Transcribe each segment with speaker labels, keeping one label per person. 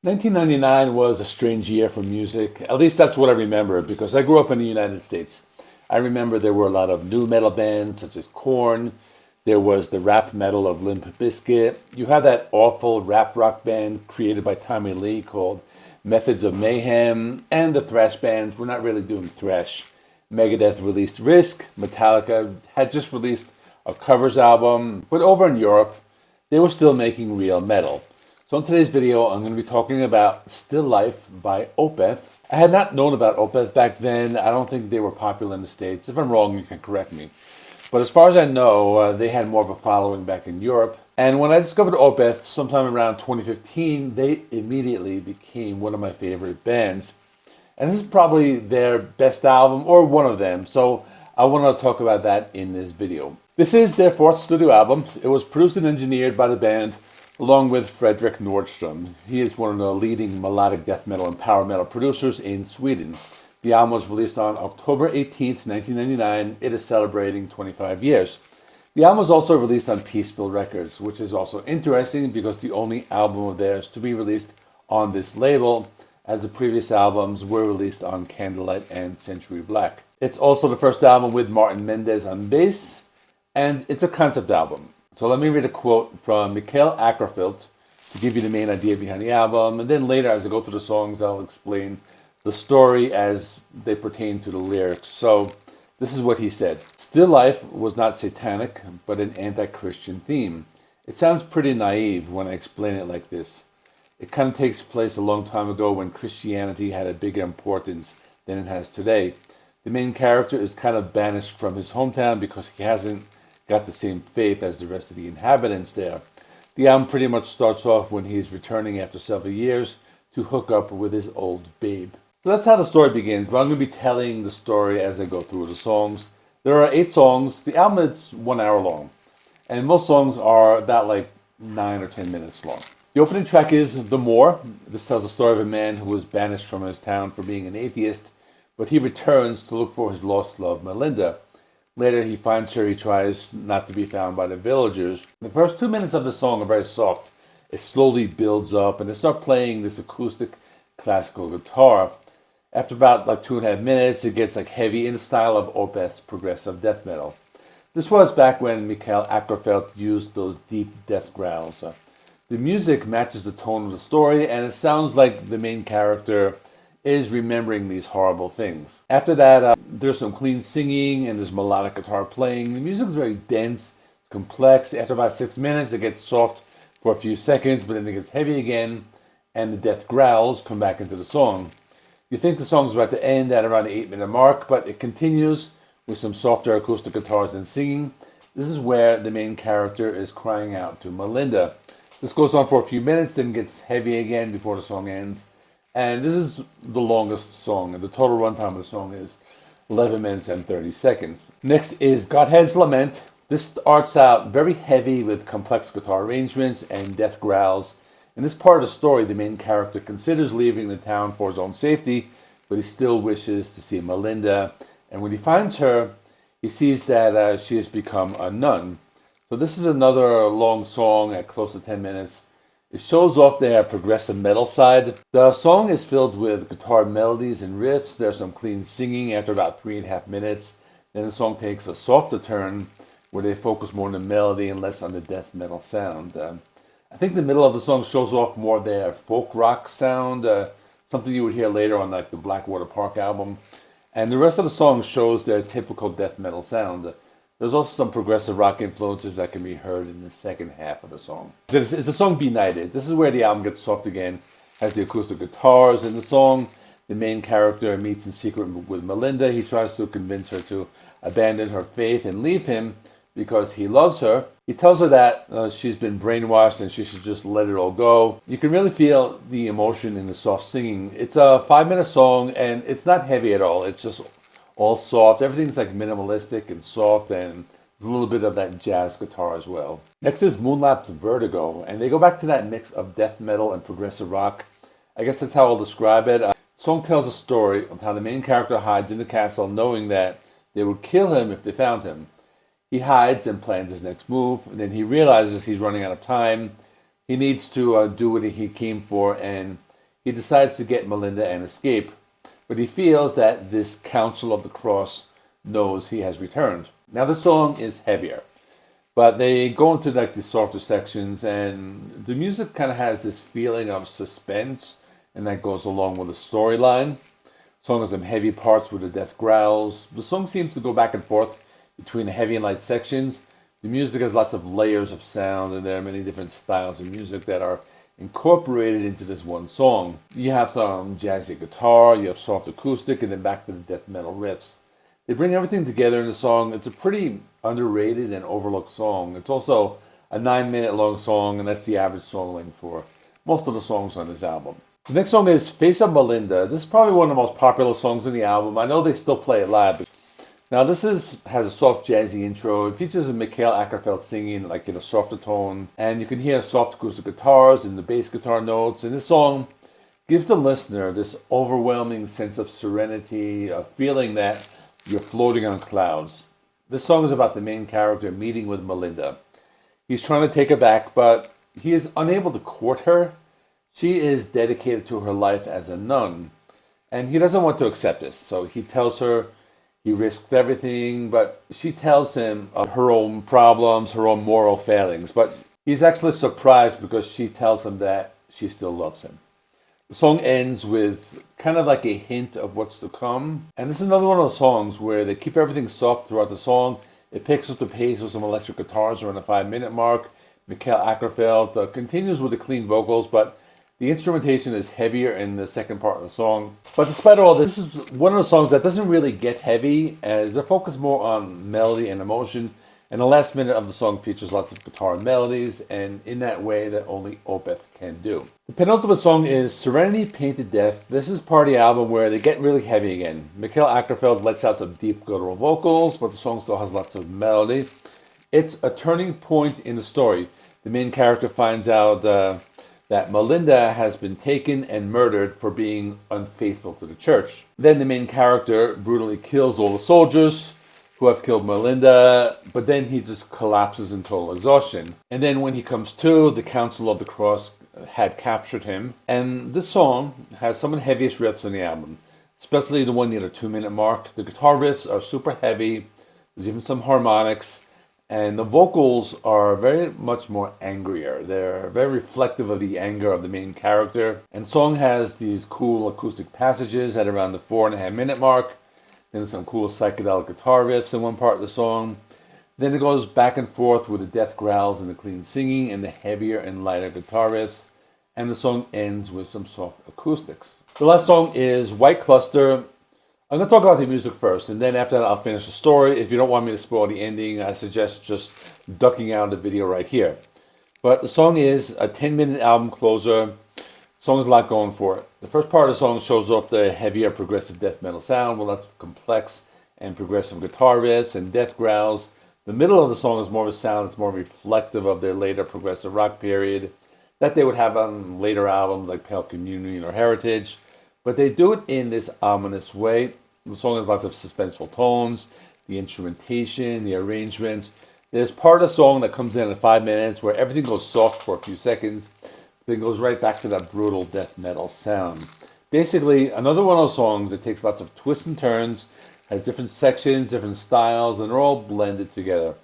Speaker 1: 1999 was a strange year for music. At least that's what I remember, because I grew up in the United States. I remember there were a lot of new metal bands such as Korn. There was the rap metal of Limp Bizkit. You had that awful rap rock band created by Tommy Lee called Methods of Mayhem. And the thrash bands were not really doing thrash. Megadeth released Risk. Metallica had just released a covers album. But over in Europe, they were still making real metal. So in today's video, I'm going to be talking about Still Life by Opeth. I had not known about Opeth back then. I don't think they were popular in the States. If I'm wrong, you can correct me. But as far as I know, they had more of a following back in Europe. And when I discovered Opeth sometime around 2015, they immediately became one of my favorite bands. And this is probably their best album, or one of them. So I want to talk about that in this video. This is their fourth studio album. It was produced and engineered by the band along with Fredrik Nordstrom. He is one of the leading melodic death metal and power metal producers in Sweden. The album was released on October 18th, 1999. It is celebrating 25 years. The album was also released on Peaceful Records, which is also interesting because the only album of theirs to be released on this label, as the previous albums were released on Candlelight and Century Black. It's also the first album with Martin Mendez on bass, and it's a concept album. So let me read a quote from Mikael Åkerfeldt to give you the main idea behind the album. And then later, as I go through the songs, I'll explain the story as they pertain to the lyrics. So this is what he said. Still Life was not satanic, but an anti-Christian theme. It sounds pretty naive when I explain it like this. It kind of takes place a long time ago when Christianity had a bigger importance than it has today. The main character is kind of banished from his hometown because he hasn't got the same faith as the rest of the inhabitants there. The album pretty much starts off when he's returning after several years to hook up with his old babe. So that's how the story begins, but I'm going to be telling the story as I go through the songs. There are 8 songs. The album is 1 hour long, and most songs are about like 9 or 10 minutes long. The opening track is The Moor. This tells the story of a man who was banished from his town for being an atheist, but he returns to look for his lost love, Melinda. Later, he finds her. He tries not to be found by the villagers. The first 2 minutes of the song are very soft. It slowly builds up, and they start playing this acoustic classical guitar. After about like 2.5 minutes, it gets like heavy in the style of Opeth's progressive death metal. This was back when Mikael Åkerfeldt used those deep death growls. The music matches the tone of the story, and it sounds like the main character is remembering these horrible things. After that, there's some clean singing and there's melodic guitar playing. The music is very dense, complex. After about 6 minutes, it gets soft for a few seconds, but then it gets heavy again, and the death growls come back into the song. You think the song's about to end at around the 8-minute mark, but it continues with some softer acoustic guitars and singing. This is where the main character is crying out to Melinda. This goes on for a few minutes, then gets heavy again before the song ends. And this is the longest song, and the total runtime of the song is 11 minutes and 30 seconds. Next is Godheads Lament. This starts out very heavy with complex guitar arrangements and death growls. In this part of the story, the main character considers leaving the town for his own safety, but he still wishes to see Melinda. And when he finds her, he sees that she has become a nun. So this is another long song at close to 10 minutes. It shows off their progressive metal side. The song is filled with guitar melodies and riffs. There's some clean singing after about 3.5 minutes. Then the song takes a softer turn where they focus more on the melody and less on the death metal sound. I think the middle of the song shows off more their folk rock sound, something you would hear later on like the Blackwater Park album. And the rest of the song shows their typical death metal sound. There's also some progressive rock influences that can be heard in the second half of the song. It's the song Benighted. This is where the album gets soft again, has the acoustic guitars in the song. The main character meets in secret with Melinda. He tries to convince her to abandon her faith and leave him because he loves her. He tells her that she's been brainwashed and she should just let it all go. You can really feel the emotion in the soft singing. It's a 5-minute song and it's not heavy at all. It's just all soft. Everything's like minimalistic and soft, and there's a little bit of that jazz guitar as well. Next is Moonlapse Vertigo, and they go back to that mix of death metal and progressive rock. I guess that's how I'll describe it. The song tells a story of how the main character hides in the castle knowing that they would kill him if they found him. He hides and plans his next move, and then he realizes he's running out of time. He needs to do what he came for, and he decides to get Melinda and escape, but he feels that this Council of the Cross knows he has returned. Now the song is heavier, but they go into like the softer sections, and the music kind of has this feeling of suspense, and that goes along with the storyline. The song has some heavy parts with the death growls. The song seems to go back and forth between the heavy and light sections. The music has lots of layers of sound, and there are many different styles of music that are incorporated into this one song. You have some jazzy guitar, you have soft acoustic, and then back to the death metal riffs. They bring everything together in the song. It's a pretty underrated and overlooked song. It's also a 9-minute long song, and that's the average song length for most of the songs on this album. The next song is Face of Melinda. This is probably one of the most popular songs in the album. I know they still play it live. Now this has a soft jazzy intro. It features a Mikael Åkerfeldt singing like in a softer tone, and you can hear soft acoustic guitars and the bass guitar notes. And this song gives the listener this overwhelming sense of serenity, a feeling that you're floating on clouds. This song is about the main character meeting with Melinda. He's trying to take her back, but he is unable to court her. She is dedicated to her life as a nun, and he doesn't want to accept this. So he tells her he risks everything, but she tells him of her own problems, her own moral failings. But he's actually surprised because she tells him that she still loves him. The song ends with kind of like a hint of what's to come. And this is another one of those songs where they keep everything soft throughout the song. It picks up the pace with some electric guitars around the 5-minute mark. Mikael Åkerfeldt continues with the clean vocals, but the instrumentation is heavier in the second part of the song. But despite all this is one of the songs that doesn't really get heavy, as they focus more on melody and emotion. And the last minute of the song features lots of guitar and melodies, and in that way that only Opeth can do. The penultimate song is Serenity, Painted Death. This is part of the album where they get really heavy again. Mikael Åkerfeldt lets out some deep guttural vocals, but the song still has lots of melody. It's a turning point in the story. The main character finds out that Melinda has been taken and murdered for being unfaithful to the church. Then the main character brutally kills all the soldiers who have killed Melinda, but then he just collapses in total exhaustion. And then when he comes to, the Council of the Cross had captured him. And this song has some of the heaviest riffs on the album, especially the one near the 2-minute mark. The guitar riffs are super heavy. There's even some harmonics. And the vocals are very much more angrier. They're very reflective of the anger of the main character. And the song has these cool acoustic passages at around the 4.5-minute mark. Then there's some cool psychedelic guitar riffs in one part of the song. Then it goes back and forth with the death growls and the clean singing and the heavier and lighter guitar riffs. And the song ends with some soft acoustics. The last song is White Cluster. I'm going to talk about the music first, and then after that I'll finish the story. If you don't want me to spoil the ending, I suggest just ducking out of the video right here. But the song is a 10-minute album closer. The song has a lot going for it. The first part of the song shows off the heavier progressive death metal sound with lots of complex and progressive guitar riffs and death growls. The middle of the song is more of a sound that's more reflective of their later progressive rock period that they would have on later albums like Pale Communion or Heritage. But they do it in this ominous way. The song has lots of suspenseful tones, the instrumentation, the arrangements. There's part of the song that comes in at 5 minutes where everything goes soft for a few seconds, then goes right back to that brutal death metal sound. Basically, another one of those songs that takes lots of twists and turns, has different sections, different styles, and they're all blended together.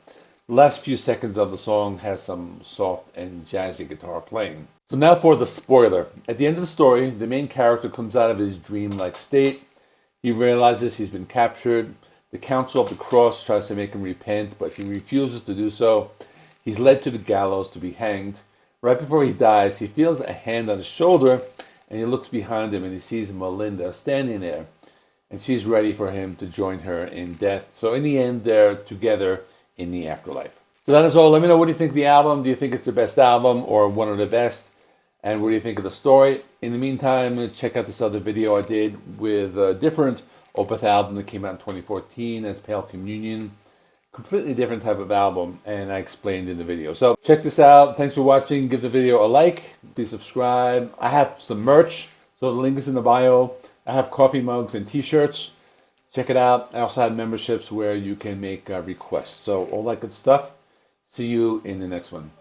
Speaker 1: The last few seconds of the song has some soft and jazzy guitar playing. So now for the spoiler. At the end of the story, the main character comes out of his dreamlike state. He realizes he's been captured. The Council of the Cross tries to make him repent, but he refuses to do so. He's led to the gallows to be hanged. Right before he dies, he feels a hand on his shoulder, and he looks behind him and he sees Melinda standing there. And she's ready for him to join her in death. So in the end, they're together in the afterlife. So that is all. Let me know what you think of the album. Do you think it's the best album or one of the best? And what do you think of the story? In the meantime, check out this other video I did with a different Opeth album that came out in 2014 as Pale Communion. Completely different type of album, and I explained in the video. So check this out. Thanks for watching. Give the video a like. Please subscribe. I have some merch, so the link is in the bio. I have coffee mugs and t-shirts. Check it out. I also have memberships where you can make requests. So all that good stuff. See you in the next one.